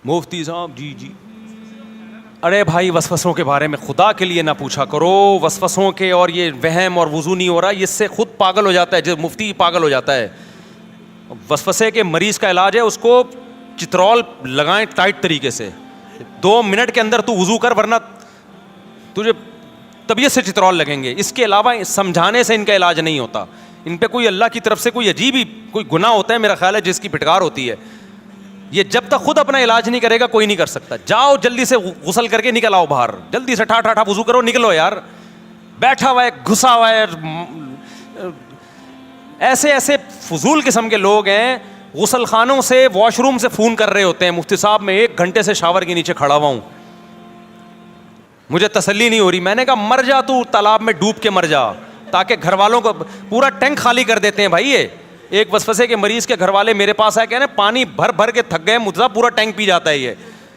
مفتی صاحب جی ارے بھائی وسوسوں کے بارے میں خدا کے لیے نہ پوچھا کرو. وسوسوں کے اور یہ وہم اور وضو نہیں ہو رہا, اس سے خود پاگل ہو جاتا ہے, جو مفتی پاگل ہو جاتا ہے. وسوسے کے مریض کا علاج ہے اس کو چترول لگائیں ٹائٹ طریقے سے, 2 منٹ کے اندر تو وضو کر ورنہ تجھے طبیعت سے چترول لگیں گے. اس کے علاوہ سمجھانے سے ان کا علاج نہیں ہوتا. ان پہ کوئی اللہ کی طرف سے کوئی عجیب ہی کوئی گناہ ہوتا ہے میرا خیال ہے جس کی پھٹکار ہوتی ہے. یہ جب تک خود اپنا علاج نہیں کرے گا کوئی نہیں کر سکتا. جاؤ جلدی سے غسل کر کے نکل آؤ باہر, جلدی سے ٹھا وضو کرو نکلو یار. بیٹھا ہوا ہے گھسا ہوا ہے. ایسے فضول قسم کے لوگ ہیں, غسل خانوں سے واش روم سے فون کر رہے ہوتے ہیں, مفتی صاحب میں 1 گھنٹے سے شاور کے نیچے کھڑا ہوا ہوں, مجھے تسلی نہیں ہو رہی. میں نے کہا مر جا تو تالاب میں ڈوب کے مر جا, تاکہ گھر والوں کو پورا ٹینک خالی کر دیتے ہیں بھائی. یہ ایک وسوسے کے مریض کے گھر والے میرے پاس آئے, کہنے پانی بھر کے تھک گئے, مجھے پورا ٹینک پی جاتا ہے, یہ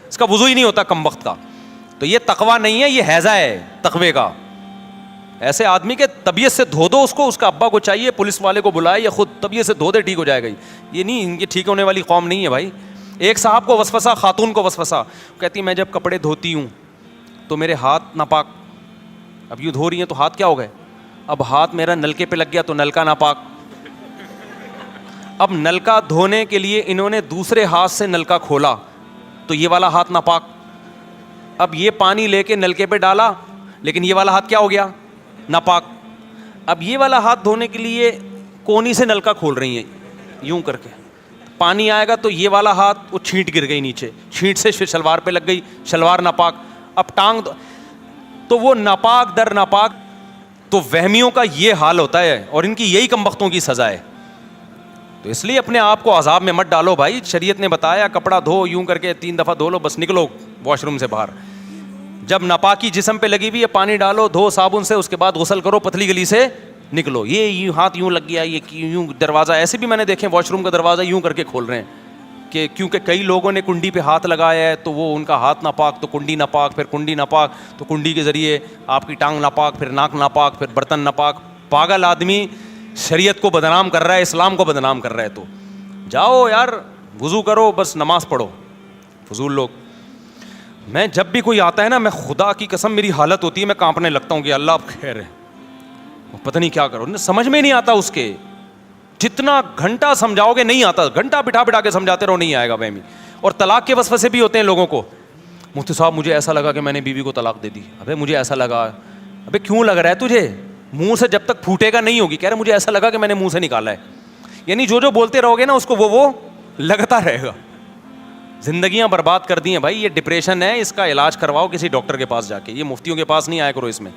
اس کا وضو ہی نہیں ہوتا کم وقت کا. تو یہ تقویٰ نہیں ہے, یہ ہیضہ ہے تقوی کا. ایسے آدمی کے طبیعت سے دھو دو اس کو, اس کا ابا کو چاہیے پولیس والے کو بلائے یا خود طبیعت سے دھو دے, ٹھیک ہو جائے گا. یہ نہیں, یہ ٹھیک ہونے والی قوم نہیں ہے بھائی. ایک صاحب کو وسوسہ, خاتون کو وسوسہ, کہتی میں جب کپڑے دھوتی ہوں تو میرے ہاتھ ناپاک. اب یوں دھو رہی ہیں تو ہاتھ کیا ہو گئے, اب ہاتھ میرا نلکے پہ لگ گیا تو نلکا ناپاک. اب نلکا دھونے کے لیے انہوں نے دوسرے ہاتھ سے نلکا کھولا تو یہ والا ہاتھ ناپاک. اب یہ پانی لے کے نلکے پہ ڈالا لیکن یہ والا ہاتھ کیا ہو گیا, ناپاک. اب یہ والا ہاتھ دھونے کے لیے کونی سے نلکا کھول رہی ہیں یوں کر کے, پانی آئے گا تو یہ والا ہاتھ وہ چھینٹ گر گئی نیچے, چھینٹ سے شلوار پہ لگ گئی, شلوار ناپاک. اب ٹانگ تو وہ ناپاک در ناپاک. تو وہمیوں کا یہ حال ہوتا ہے اور ان کی یہی کمبختوں کی سزا ہے. تو اس لیے اپنے آپ کو عذاب میں مت ڈالو بھائی. شریعت نے بتایا کپڑا دھو یوں کر کے 3 دفعہ دھو لو, بس نکلو واش روم سے باہر. جب ناپاکی جسم پہ لگی ہوئی ہے پانی ڈالو, دھو صابن سے, اس کے بعد غسل کرو, پتلی گلی سے نکلو. یہ ہاتھ یوں لگ گیا, یہ یوں دروازہ, ایسے بھی میں نے دیکھے واش روم کا دروازہ یوں کر کے کھول رہے ہیں کہ کیونکہ کئی لوگوں نے کنڈی پہ ہاتھ لگایا ہے تو وہ ان کا ہاتھ ناپاک تو کنڈی ناپاک, پھر کنڈی ناپاک تو کنڈی کے ذریعے آپ کی ٹانگ ناپاک, پھر ناک ناپاک, پھر برتن ناپاک. پاگل آدمی شریعت کو بدنام کر رہا ہے, اسلام کو بدنام کر رہا ہے. تو جاؤ یار وضو کرو, بس نماز پڑھو. فضول لوگ. میں جب بھی کوئی آتا ہے نا, میں خدا کی قسم میری حالت ہوتی ہے, میں کانپنے لگتا ہوں کہ اللہ اب خیر ہے, پتہ نہیں کیا کرو. سمجھ میں نہیں آتا اس کے, جتنا گھنٹہ سمجھاؤ گے نہیں آتا, گھنٹہ بٹھا کے سمجھاتے رہو نہیں آئے گا وہمی. اور طلاق کے وسوسے بھی ہوتے ہیں لوگوں کو. مفتی صاحب مجھے ایسا لگا کہ میں نے بیوی کو طلاق دے دی. ابے مجھے ایسا لگا. ابے کیوں لگ رہا ہے تجھے, منہ سے جب تک پھوٹے گا نہیں ہوگی. کہہ رہے مجھے ایسا لگا کہ میں نے منہ سے نکالا ہے. یعنی جو بولتے رہو گے نا اس کو وہ لگتا رہے گا. زندگیاں برباد کر دی ہیں بھائی. یہ ڈپریشن ہے, اس کا علاج کرواؤ کسی ڈاکٹر کے پاس جا کے, یہ مفتیوں کے پاس نہیں آیا کرو اس میں.